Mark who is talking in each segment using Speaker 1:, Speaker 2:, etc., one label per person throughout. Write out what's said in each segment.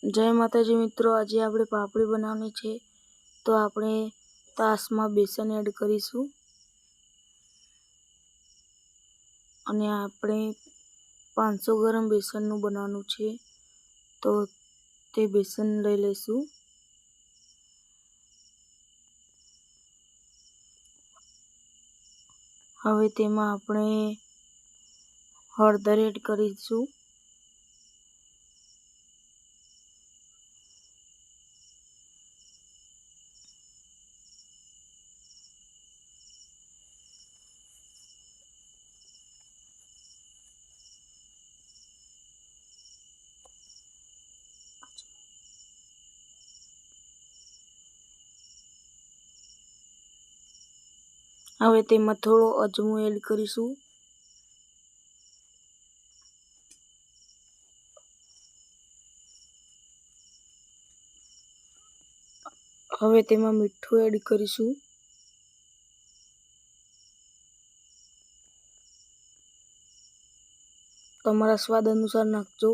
Speaker 1: જય માતાજી મિત્રો, આજે આપણે પાપડી બનાવવાની છે તો આપણે તાસમાં બેસન એડ કરીશું અને આપણે 500 ગ્રામ બેસનનું બનાવવાનું છે તો તે બેસન લઈ લઈશું। હવે તેમાં આપણે હળદર એડ કરીશું, હવે તેમાં થોડો અજમો એડ કરીશું, હવે તેમાં મીઠું એડ કરીશું, તમારા સ્વાદ અનુસાર નાખજો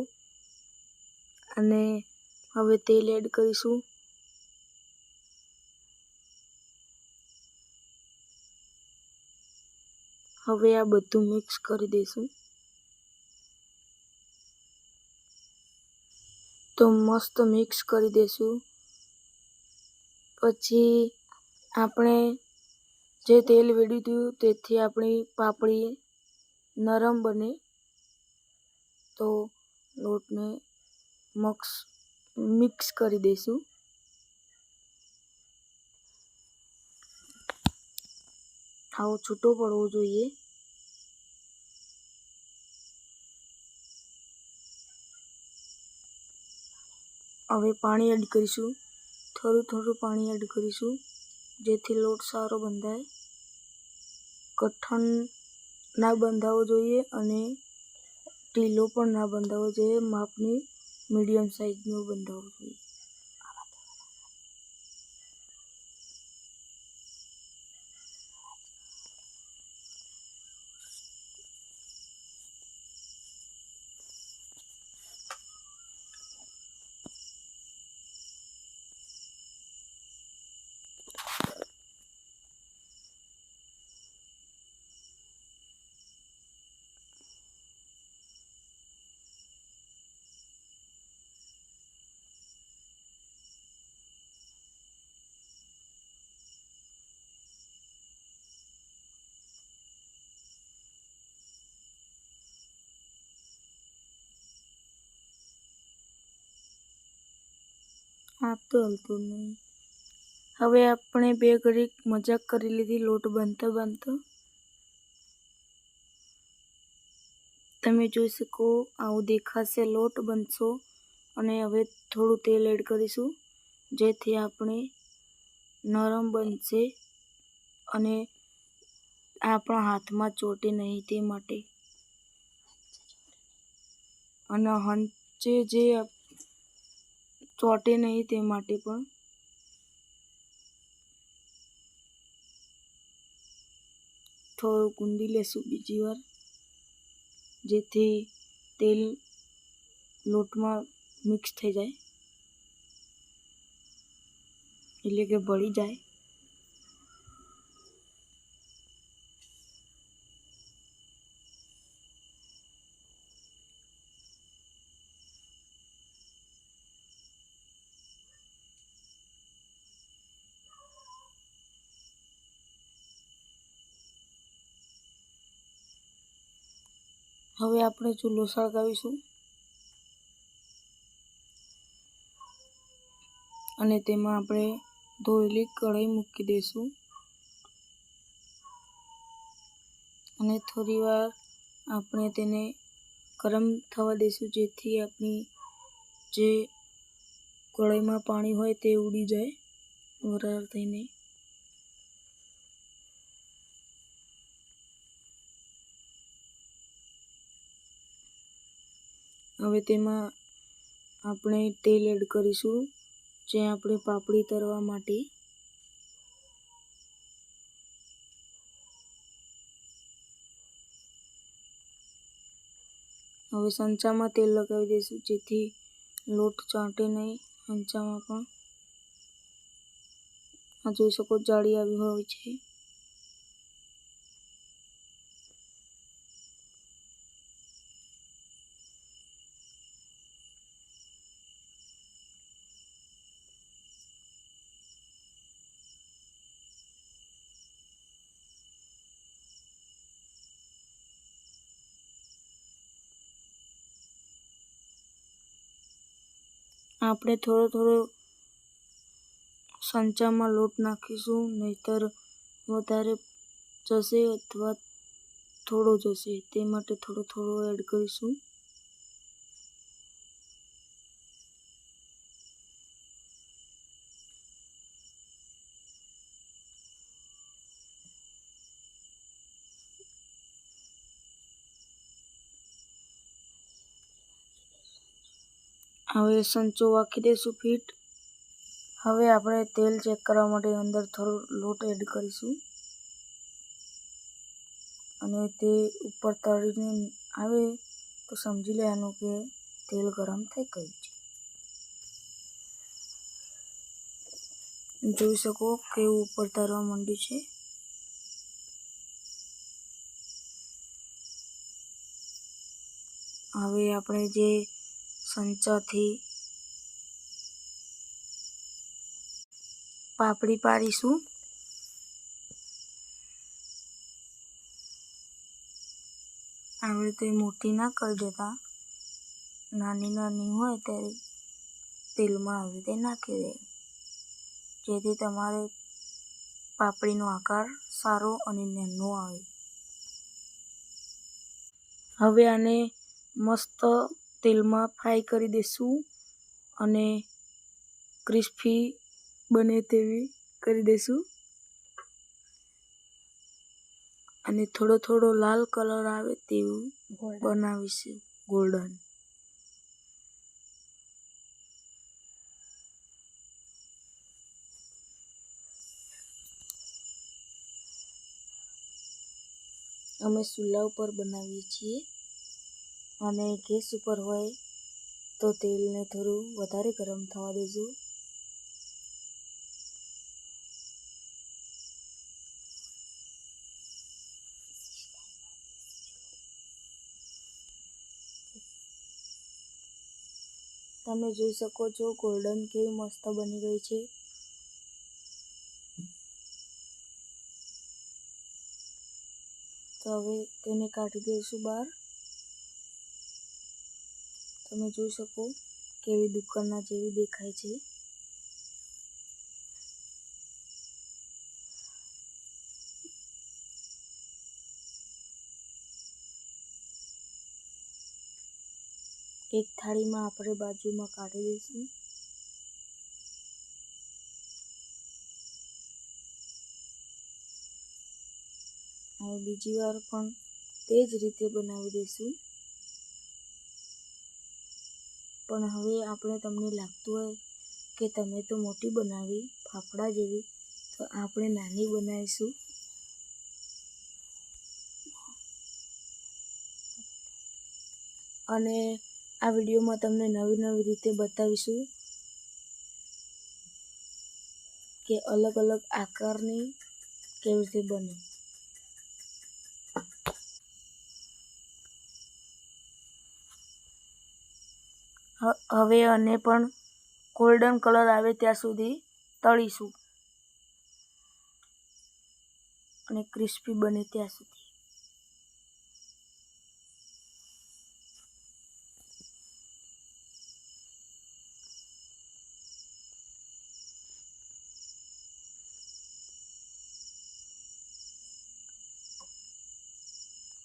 Speaker 1: અને હવે તેલ એડ કરીશું, હવે આ બધું મિક્સ કરી દઈશું। તો મસ્ત મિક્સ કરી દઈશું। પછી આપણે જે તેલ વેડ્યું હતું તેથી આપણી પાપડી નરમ બને તો લોટને મિક્સ કરી દઈશું। આવો છૂટો પડવો જોઈએ। હવે પાણી એડ કરીશું, થોડું પાણી એડ કરીશું જેથી લોટ સારો બંધાય। કઠણ ના બંધાવવો જોઈએ અને ઢીલો પણ ના બંધાવવો જોઈએ, માપની મીડિયમ સાઇઝનો બંધાવવો જોઈએ। આ તો હલતું નહીં। હવે આપણે બે ઘડી મજાક કરી લીધી લોટ બાંધતા। તમે જોઈ શકો આવું દેખાશે લોટ બનશો અને હવે થોડું તેલ એડ કરીશું જેથી આપણે નરમ બનશે અને આપણા હાથમાં ચોટે નહીં તે માટે, અને હંચે જે ચોટે નહીં તે માટે પણ થોડું ગુંદી લેશું બીજી વાર જેથી તેલ લોટમાં મિક્સ થઈ જાય એટલે કે ભળી જાય। હવે આપણે ચૂલો સળગાવીશું અને તેમાં આપણે ધોયેલી કઢાઈ મૂકી દઈશું અને થોડીવાર આપણે તેને ગરમ થવા દઈશું જેથી આપણી જે કઢાઈમાં પાણી હોય તે ઉડી જાય વરાળ થઈને। હવે તેમાં આપણે તેલ એડ કરીશું જે આપણે પાપડી તળવા માટે। હવે સંચામાં તેલ લગાવી દઈશું જેથી લોટ ચાંટે નહીં હંચામાં પણ. આ જોઈ શકો જાળી આવી હોય છે. આપણે થોડો સંચામાં લોટ નાખીશું, નહીતર વધારે જશે અથવા થોડો જશે, તે માટે થોડો એડ કરીશું. હવે સંચો વાખી દઈશું ફીટ. હવે આપણે તેલ ચેક કરવા માટે અંદર થોડો લોટ એડ કરીશું અને તે ઉપર તળીને આવે તો સમજી લેવાનું કે તેલ ગરમ થઈ ગયું છે. જોઈ શકો કેવું ઉપર તરવા માંડ્યું છે. હવે આપણે જે સંચાથી પાપડી પાડીશું. આવી રીતે મોટી ના કરી દેતા, નાની હોય ત્યારે તેલમાં આવી રીતે નાખી દે, જેથી તમારે પાપડીનો આકાર સારો અને નાનો આવે. હવે આને મસ્ત તેલમાં ફ્રાય કરી દઈશું અને ક્રિસ્પી બને તેવી કરી દઈશું અને થોડો લાલ કલર આવે તેવું બનાવીશું, ગોલ્ડન. અમે ચૂલા ઉપર બનાવીએ છીએ અને ગેસ ઉપર હોય તો તેલને થોડું વધારે ગરમ થવા દેજો. તમે જોઈ શકો છો ગોલ્ડન કેવી મસ્ત બની ગઈ છે. તો હવે તેને કાઢી દઈશું બહાર. તમે જોઈ શકો કેવી દુકાનના જેવી દેખાય છે. એક થાળીમાં આપણે બાજુમાં કાઢી દઈશું. હવે બીજી વાર પણ તે જ રીતે બનાવી દઈશું. પણ હવે તમને લાગતું હોય કે તમે તો મોટી બનાવી ફાફડા જેવી, તો આપણે નાની બનાવીશું. અને આ વિડીયોમાં તમને નવી રીતે બતાવીશું કે અલગ આકારની કેવી રીતે બને. હવે આને પણ ગોલ્ડન કલર આવે ત્યાં સુધી તળીશું અને ક્રિસ્પી બને ત્યાં સુધી.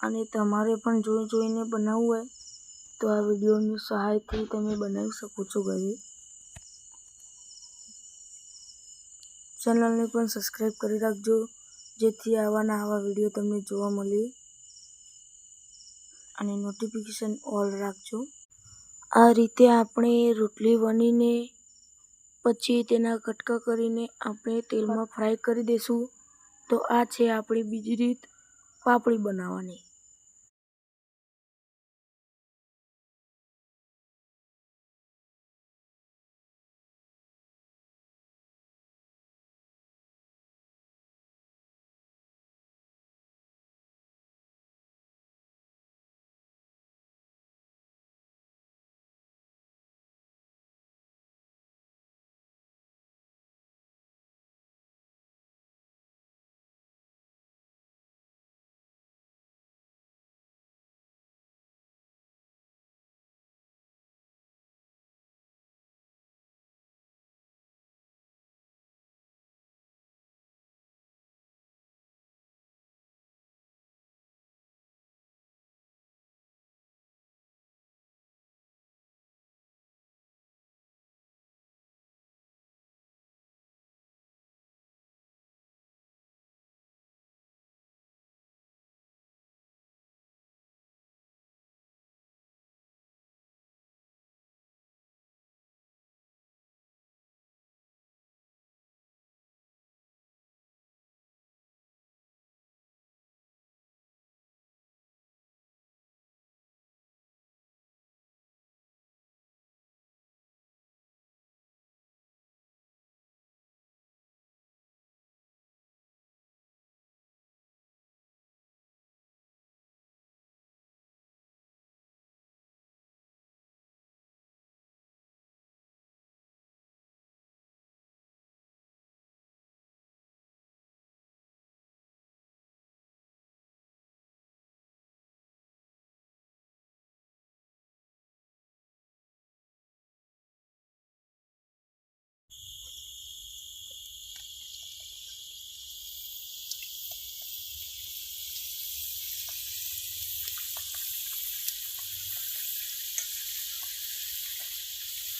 Speaker 1: અને તમારે પણ જોઈને બનાવવું હોય તો આ વિડીયોની સહાયથી તમે બનાવી શકો છો ઘરે. ચેનલને પણ સબસ્ક્રાઈબ કરી રાખજો, જેથી આવા વિડીયો તમને જોવા મળે, અને નોટિફિકેશન ઓલ રાખજો. આ રીતે આપણે રોટલી વણીને પછી તેના કટકા કરીને આપણે તેલમાં ફ્રાય કરી દઈશું. તો આ છે આપણી બીજી રીત પાપડી બનાવવાની.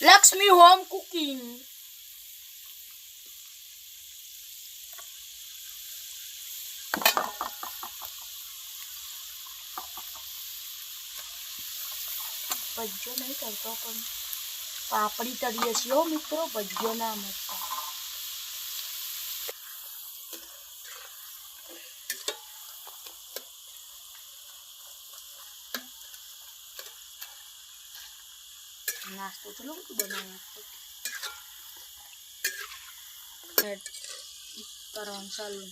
Speaker 1: Lakshmi home cooking. ભજ્યો નહીં કરતો પણ પાપડી તળીએ છીએ મિત્રો, ભજ્યો ના મળતા. નાસ્તો ચલો બનાવ્યા કરવાનું ચાલુ.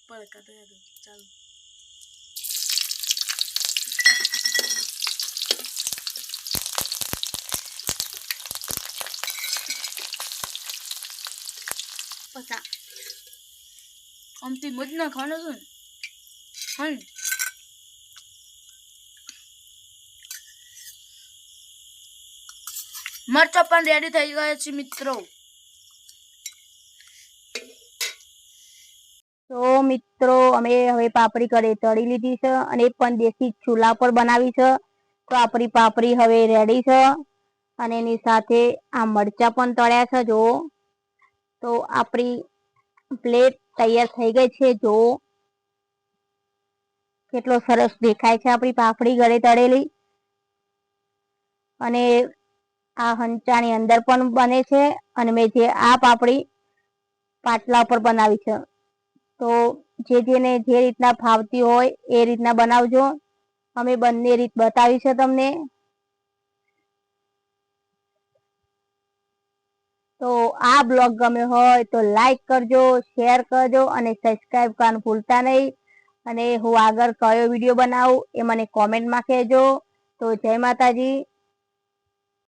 Speaker 1: પડકા તો યાદ ચાલો. પતા આમથી મજ ના ખાવાનો છે ને. હા મરચા પણ રેડી થઈ ગયા છે મિત્રો.
Speaker 2: તો મિત્રો અમે હવે પાપડી ઘરે તળી લીધી છે અને એ પણ દેશી ચૂલા પર બનાવી છે. તો આપણી પાપડી હવે રેડી છે અને એની સાથે આ મરચા પણ તળ્યા છે. જો તો આપણી પ્લેટ તૈયાર થઈ ગઈ છે. જો કેટલો સરસ દેખાય છે આપણી પાપડી ઘરે તળેલી. અને આ હંચાની અંદર પણ બને છે અને મેં જે આ પાપડી પાટલા પર બનાવી છે. તો જેને જે રીતના ફાવતી હોય એ રીતના બનાવજો. અમે બંને રીત બતાવી છે તમને. તો આ બ્લોગ ગમ્યો હોય તો લાઈક કરજો, શેર કરજો અને સબસ્ક્રાઇબ કરવાનું ભૂલતા નહીં. અને હું આગળ કયો વિડીયો બનાવું એ મને કોમેન્ટમાં કહેજો. તો જય માતાજી.